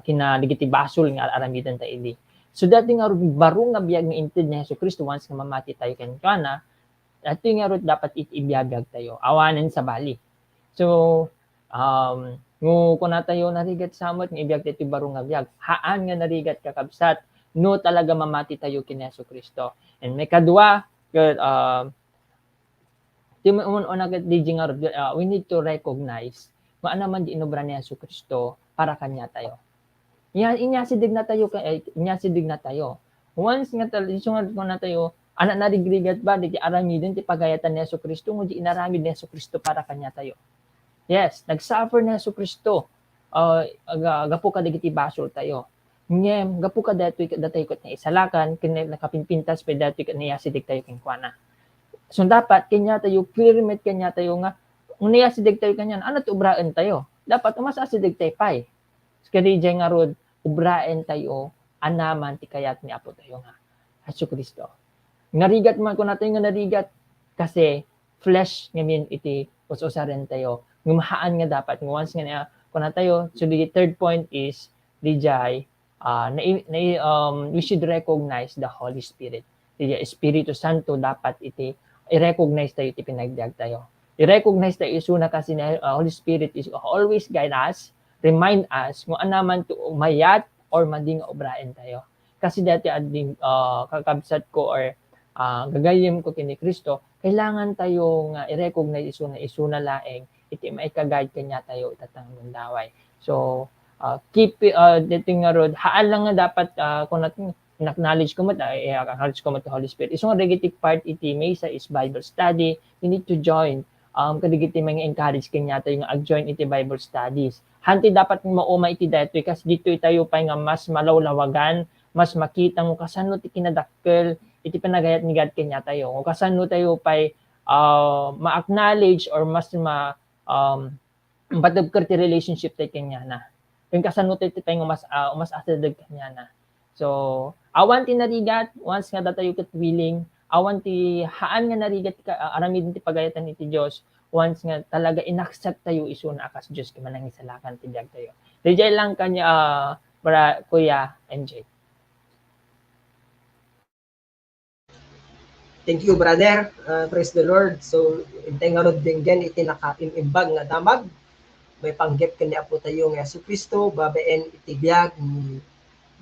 kinaligiti basol nga aramidan tayo idi. So dati nga barong nga biyag nga inted ni Hesus Kristo once nga mamati tayo ken kana, dati nga dapat itibiyag tayo awanen sa bali. So kung na tayo narigat samot nga ibiyag tayo barong nga biyag, haan nga narigat kakabsat no talaga mamati tayo ken Hesus Kristo. And may kadua we need to recognize kung ano man di inobra ni Hesus Kristo para kanya tayo. Inyasidig na tayo. Once nga isungan ko na tayo, anak narigrigat ba, di aramidin, ti pagayatan ni Hesus Kristo, mo di inaramid ni Hesus Kristo para kanya tayo. Yes, nagsuffer ni Hesus Kristo, gapu ka digiti basol tayo. Ngem, gapu ka datay ko na isalakan, nakapinpintas, pa dati ka niyasidig tayo kinkwana. So dapat, kanya tayo, pyramid kanya tayo nga, kung niyasidig tayo kanya, ano to ubraan tayo? Dapat, umasasidig tayo pa eh. Kaya nga rod, ubraen tayo, anaman ti kayat ni Apo tayo nga, Hesus Kristo. Narigat man ko natin nga narigat, kasi flesh ngayon iti usaren tayo. Ngumahaan nga dapat, once nga ko na tayo. So the third point is, DJ, we should recognize the Holy Spirit. DJ, Espiritu Santo dapat iti, i-recognize tayo iti pinagdiag tayo. I-recognize tayo isuna kasi na Holy Spirit is always guide us, remind us kung anaman to umayat or mading obraen tayo. Kasi dati ading kakabsat ko or gagayim ko kini Kristo, kailangan tayo nga i-recognize isuna laeng iti maika-guide kanya tayo itatang mundaway. So keep dating nga rod haan lang nga dapat kung natin in-acknowledge ko mo i-acknowledge ko mo to Holy Spirit. Isang negative part iti maysa is Bible study. You need to join. Kadigiti mga encourage kanya tayo nga ag-join iti Bible studies. Hanti dapat mauma iti detoy kasi dito tayo pa nga mas malawlawagan, mas makita mo kasano ti kinadakkel iti panagayat ni God kanya tayo. O kasano tayo pa ma-acknowledge or mas batagker ti relationship tayo kanya na. Yung kasano tayo tayo mas asadag kanya na. So, awan ti narigat, once nga datayo ket willing, awan ti haan nga narigat aramid ti pagayatan iti Dios, once nga talaga inaccept tayo isu na akas Dios ket manang isalakan ti biag tayo. Dijay lang kanya para Kuya MJ. Thank you, brother. Praise the Lord. So, intay nga rod binggan iti nakaimimbag nga damag. May panggip kanya po tayo nga Yesu Kristo, babaen iti biag ni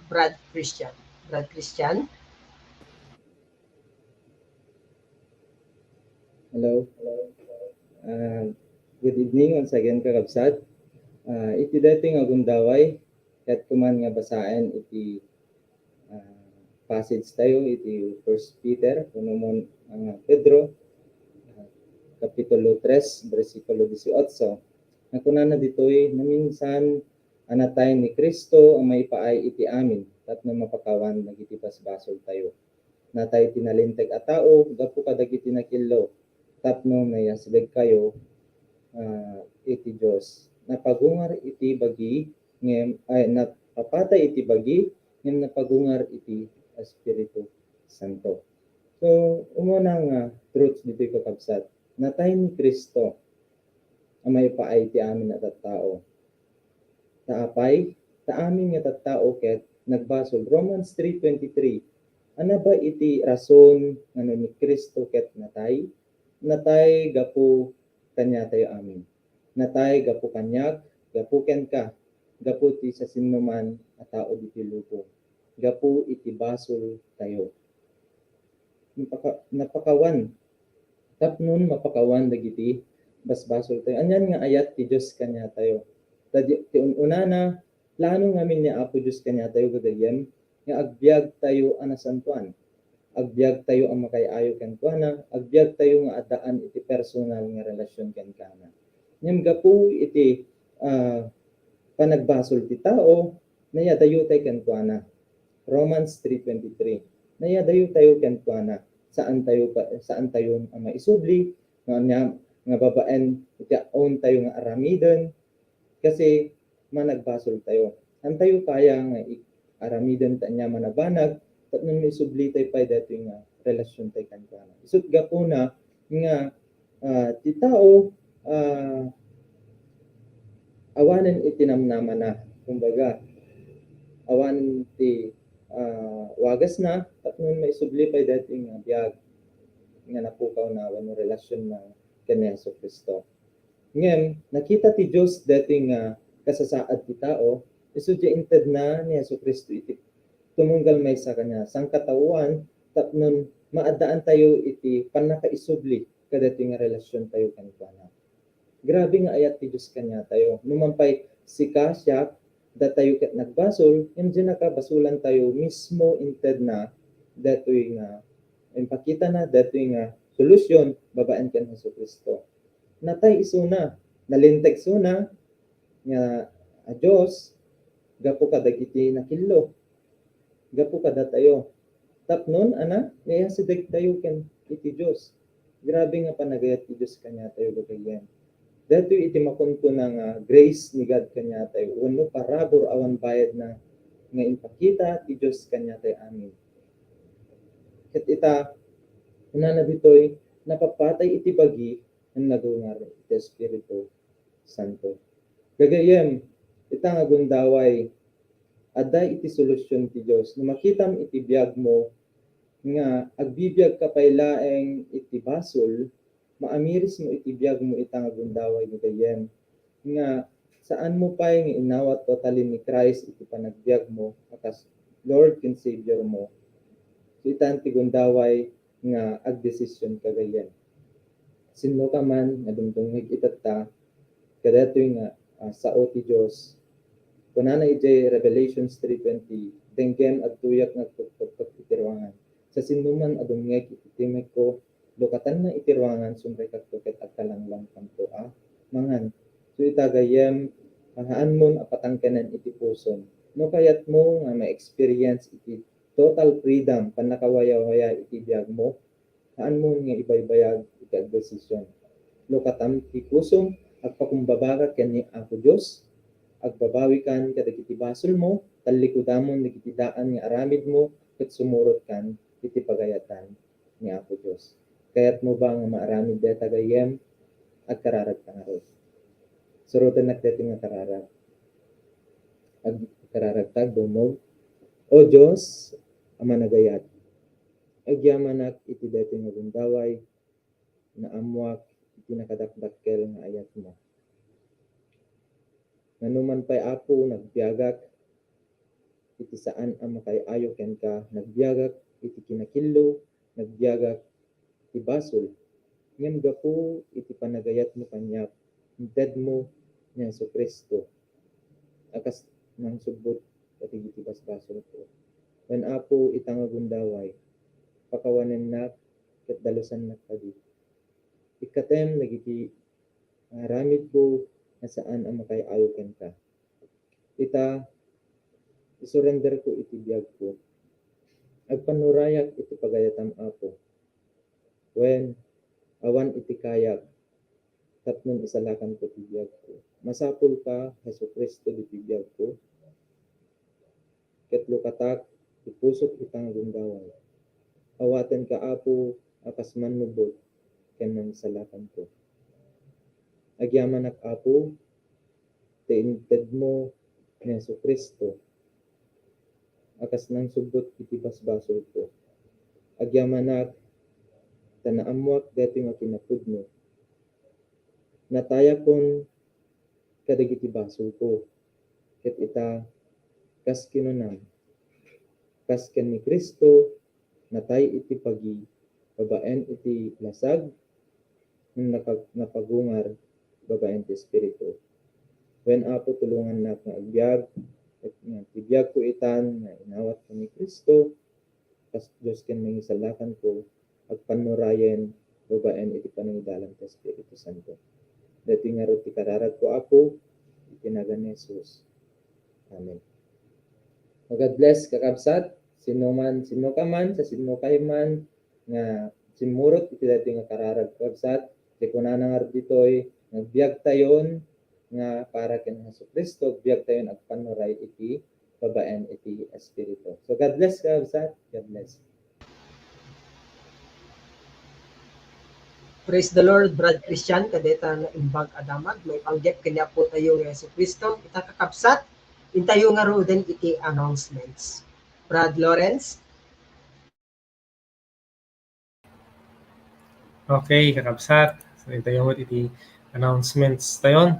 Brad Christian. Brad Christian. Hello. Good evening once again kakabsat. Iti dating agundaway ket kuman nga basaen iti passage tayo iti 1 Peter kuno ang Pedro kapitulo 3 bersikulo 18. Nakunana ditoy naminsan anatay ni Kristo ang maipaay iti amin tapno mapakawan dagiti basbasol tayo. Natay tinalinteg a tao gapu kadagiti nakillo tapno mayasbeg kayo iti Dios. Napagungar iti bagi ngem ay napapatay iti bagi ngem napagungar iti Espiritu Santo. So umunang truth dito kakabsat. Natay ni Kristo ang maipaay iti amin at tao. Taapay ta amin nga tattao ket nagbasol Romans 3:23. Ano ba iti rason ngano ni Kristo ket natay? Natay gapu kanya tayo amin. Natay gapu kanyag, gapu ken ka, gapu ti sa sinuman a tao diti lupo. Gapu iti basol tayo. Napakawan. Tapnon mapakawan dagiti basbasol tayo. Anyan nga ayat ti Dios kanya tayo. Ti unana plano ngamin ni Apo Dios kanya tayo gagayem nga agbiag tayo anasantuan. Agbiag tayo ang makayayo ken kuana, agbiag tayo nga adaan iti personal nga relasyon ken kana. Ngem gapu iti panagbasol ti tao, nayadayo tayo ken kuana. Romans 3:23. Nayadayo tayo ken kuana. Saan tayo ang maisubli nga babaen iti own tayo nga aramiden kasi managbasol tayo. Antayo kaya nga aramiden ta nya manabanag tapno may subli tayo pa dato nga relasyon tayo ken kuana. Isut gapuna nga ti tao awanen itinamnaman na kumbaga awan ti wagas na tapno may subli pa dato nga biag nga napukaw na wano relasyon na ken Hesus Kristo. Ngem nakita ti Dios dato nga kasasaad ti tao isudya inted na ni Hesus Kristo iti tumunggal may sa kanya sangkatawan tapnon maadaan tayo iti panakaisubli kadto nga relasyon tayo ken kuana. Grabe nga ayat ti Dios kanya tayo. Numampay sika siya datayo ket nagbasol, hindi nakabasulan tayo mismo inted na datoy nga impakita na datoy nga solusyon babaen ken Hesus Kristo. Natay isuna, nalinteg suna nga a Dios gapu kadagiti nakillo. Gapu kada tayo. Tapnon ana nayasideg tayo ken iti Dios. Grabe nga panagayat ti Dios kanya tayo gagayen. Dato iti makunko nga grace ni God kanya tayo. Uno parabor awan bayad na nga impakita ti Dios kanya tayo amin. Ket ita una na ditoy napapatay iti bagi ang nagungar iti Espiritu Santo. Gagayem ita nga gundaway aday iti solusyon ti Dios. No makitam iti biag mo nga agbibiyag ka pay laeng iti basol, maamiris mo iti biag mo itang agundaway gagayem nga saan mo pay nga inawat totalin ni Christ iti panagbiag mo akas Lord ken Savior mo. So itan ti gundaway nga agdesisyon kagayem. Sinno ka man nga dumdumig itata kadatoy nga sao ti Dios. Kunana iti Revelations 3:20, tengken at tuyak nga pagpagpag itirwangan. Sa sinuman adungay ititimik ko, lokatan na itirwangan sumray kaktuket at kalanglang kanto mangan. So itagayem, haan mo apatangkanan iti puson. No kayat mo nga ma-experience iti total freedom panakawaya-waya iti biyag mo, haan mo nga ibaybayag iti agdesisyon. Lokatam ti pusom, agpakumbabagat ken ni Apo Dios, agbabawi kan kadagiti basol mo, talikudamon dagiti daan nga aramid mo, ket sumurot kan iti pagayatan ni Apo Dios. Kayat mo ba nga maaramid deta gayem agkararag tangarod. Surutan nagdeti nga kararag. Agkararagtag dumog. O Dios, ama nagayat. Agyamanak iti deti nga gundaway na amwak iti nakadakdakkel nga ayat mo. Nanuman pa'y Apo nagbiagak iti saan ang makayayo ken ka, nagbiagak iti kinakillo, nagbiagak iti basol. Ngem gapu iti panagayat mo kanyap, inted mo ni Hesus Kristo. Akas nang subot iti iti basbasol ko. When Apo itangagundaway, pakawanen nak ket dalusan nak kadi. Ikatem nagiti aramid ko na saan ang makayayo ken ka. Ita isurrender ko iti biyag ko. Agpanurayak iti pagayatam Apo. When awan iti kayag, tapnon isalakan ko iti biyag ko. Masapul ka, Hesus Kristo iti biyag ko. Ket lukatak, ipusok itang gundaway. Awaten ka Apo, akas manubot, ken nang isalakan ko. Agyaman ak Apo, teinted mo ni Hesus Kristo, akas nang subot iti basbasol ko. Agyamanak tanaamwak deti nga kinapudno. Nataya kon kadagiti basol ko. Ket ita kas kinunam. Kas ken ni Kristo natay iti pagi babaen iti lasag napagungar babaen ti espiritu. When Apo tulungan na nga agbyag at nga tibiyag ko itan nga inawat ko ni Kristo, kas Diyos ken mangisalakan ko, agpanurayen babaen iti panangidalan ti Espiritu Santo. Dati nga ro ti kararag ko Apo, itinagan ni Jesus. Amen. God bless kakabsat, sino ka man, sa sino kayo man, nga simurot iti dati nga kararag kakabsat, di ko na nangar ditoy, nagbiag tayon, nga para ken Hesus Kristo, biag tayo agpanuray iti babaen iti espiritu. So God bless ka, God bless. Praise the Lord, Brad Christian, kadeta na imbag adamag, may panggep kanya po tayo ng Hesus Kristo, itakakapsat, intayo nga ro din iti announcements. Brad Lawrence. Okay, kakabsat. So intayo mo iti announcements tayon.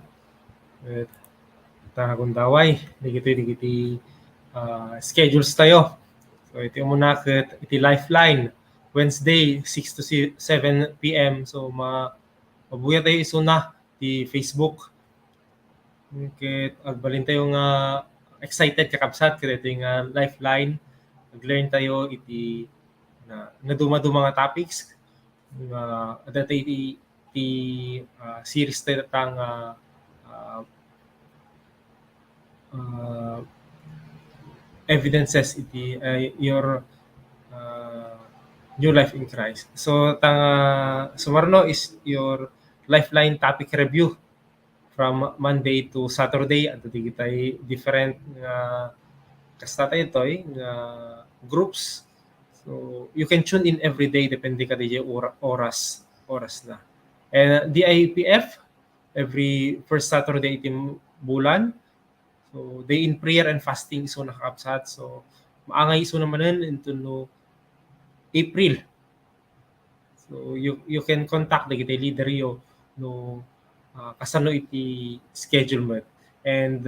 Tangagundaway, digiti schedules tayo. So ito muna ket iti Lifeline Wednesday 6 to 7 p.m. So mabuya tayo isuna di Facebook. Ket agbalin tayo nga excited kakabsat ket ito nga Lifeline. Nag-learn tayo iti na duma-duma nga topics nga adata iti series tayo tang evidences iti your new life in Christ. So sumarno is your Lifeline topic review from Monday to Saturday at digitay different kasta tayo itoy nga groups. So you can tune in every day depende ka di oras na. And DIPF every first Saturday iti bulan. So day in prayer and fasting iso nakakapsat. So maangay iso naman into no April. So you can contact the leader yo no kasano iti schedule mo. And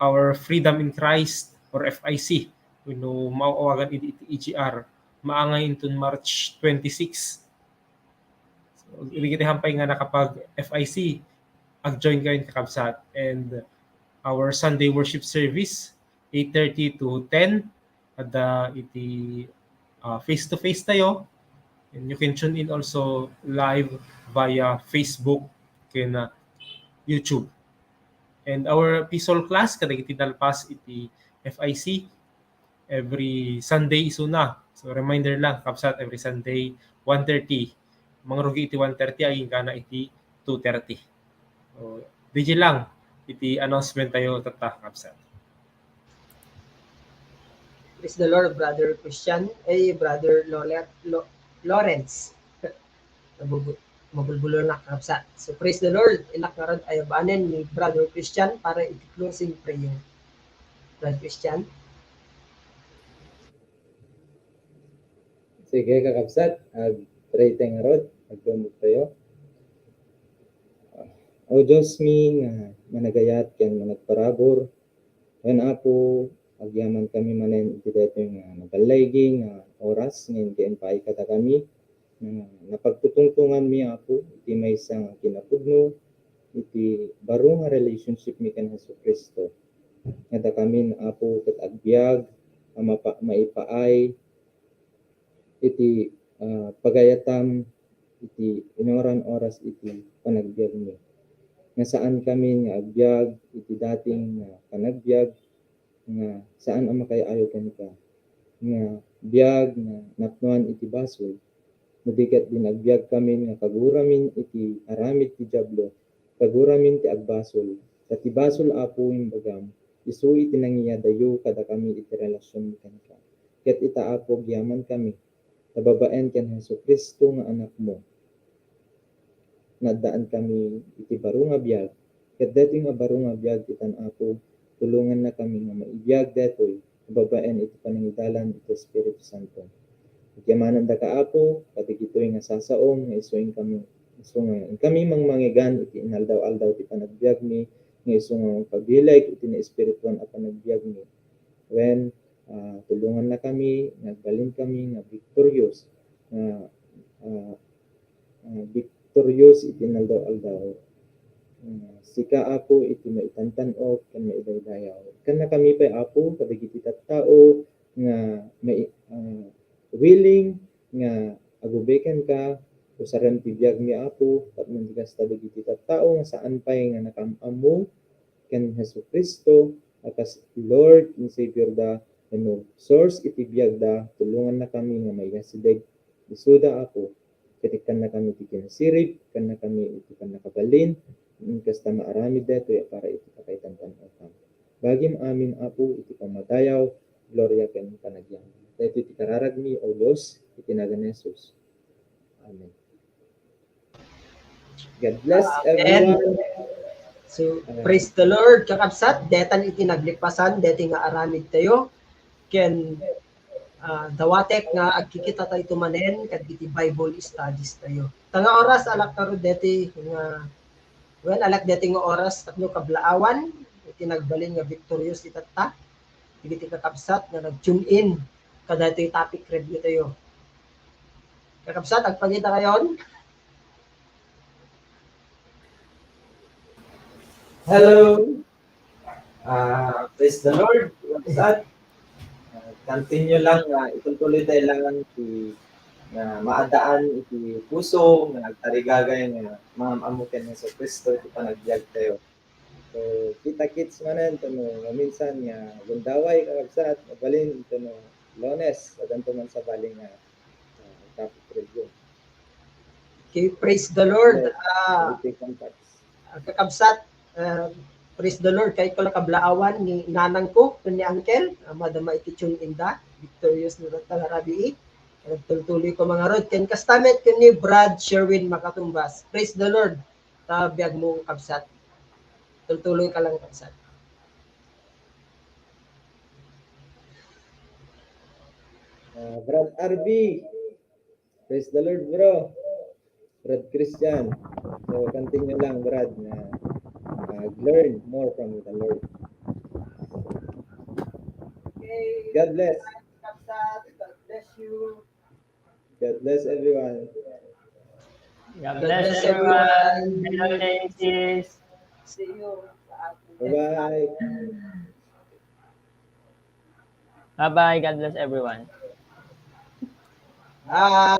our Freedom in Christ or FIC no mauawagan iti EGR maangay into March 26. So kita hampay nga nakapag FIC ag-join kayo kakabsat. And our Sunday worship service 8:30 to 10 Adda iti face-to-face tayo. And you can tune in also live via Facebook ken YouTube. And our PSOL class kadagiti dalpas iti FIC every Sunday isuna. So reminder lang kapsat every Sunday 1:30. Mga rugi iti 1:30 ay kana iti 2:30. So DJ lang iti announcement tayo tata kapsat. Praise the Lord, Brother Christian. Brother Lawrence. Mabulbulo na kapsa. So praise the Lord. Inak nga rin ayabanin ni Brother Christian para iti-closing prayer. Brother Christian. Sige kakabsat, pray tayo nga rod, agdumog tayo. O Diyos mi nga managayat ken managparabor, ken apo agyaman kami manen iti daytoy nga nagalaygi nga oras ngayon ken paikata kami nga napagtutungtungan mi apo iti maysa nga kinapudno iti baro nga relationship mi ken Hesukristo. Nga kami apo ket agbyag maipaay iti pagayatam iti inoran oras iti panagbiag mi. Nga saan kami nga agbyag iti dating panagbiag nga saan ang makaayo ken ka nga biag nga napnuan iti basol mudikat din agbyag kami nga kaguramin iti aramid ti diablo kaguramin ti agbasol sa ti basol apo imbagam isu iti nangiyadayo kada kami iti relasyon ken ka ket ita apo gyaman kami nababaen ken Hesukristo nga anak mo. Nadaan kami iti baro nga biag. Ket detoy nga baro nga biag itan apo tulungan na kami nga maibiyag detoy nababaen iti panangidalan iti Espiritu Santo. Igyamanan da kaapo katigitoy nga sasaom nga isuing kami isu nga kami mangmangigan iti inaldaw-aldaw ti panagbiag mi nga isu nga pagbileg iti na espirituan a panagbiag mi. When tulungan na kami, nagbalin kami nga victorious victorious iti naldaw-aldaw. Sika apo iti maitantan-ok ken maidaydayaw. Kana kami pay apo kadagiti tattao nga willing nga agubeken ka usaran ti biag mi apo ket mandigas kadagiti tattao nga saan pay nga nakam-ammo ken Hesukristo akas Lord and Savior da ano, source iti biag da, tulungan na kami nga may yasideg, isuda ako, katikan na kami iti kinasirip, kan na kami iti kan nakabalin, kasta maaramid deto, para iti pakaitantan o bagim amin apo, iti pamatayaw, gloria ken panagyan. Deto iti kararagmi o Diyos, iti nagan Jesus. Amen. God bless everyone. So, praise the Lord, kakabsat, detan iti naglipasan, deti nga aramid tayo, ken dawatek nga agkikita tayo tumanen ket iti Bible studies tayo. Tanga oras alak karo deti nga alak deti nga oras tapno kablaawan iti nagbalin nga victorious itatta. Iti kakabsat nga nag-tune in kada ito'y topic review tayo. Kakabsat agpangita kayon. Hello. Praise the Lord. Kakabsat. Continue lang ituloy tayo lang iti maadaan iti puso nga nagtarigagay nga mamaamuken ng Kristo iti panagbiag tayo. So kita-kits manen no minsan nga gundaway kakabsat mabalin ito no Lones adanto man sa baling nga topic review. Okay, praise the Lord. Kakabsat praise the Lord kay ko kablaawan ni nanang ko ni uncle madama iti tune inda victorious na talarabi nagtuloy ko mga rod ken kastamet ken ni Brad Sherwin Makatumbas. Praise the Lord ta biag mo kabsat tuloy ka lang kabsat. Brad RB, praise the Lord bro. Brad Christian, so continue lang Brad na learn more from the Lord. Okay. God bless. God bless you. God bless everyone. God bless everyone. Hello, ladies. See you. Bye-bye. Bye-bye. God bless everyone. Ah,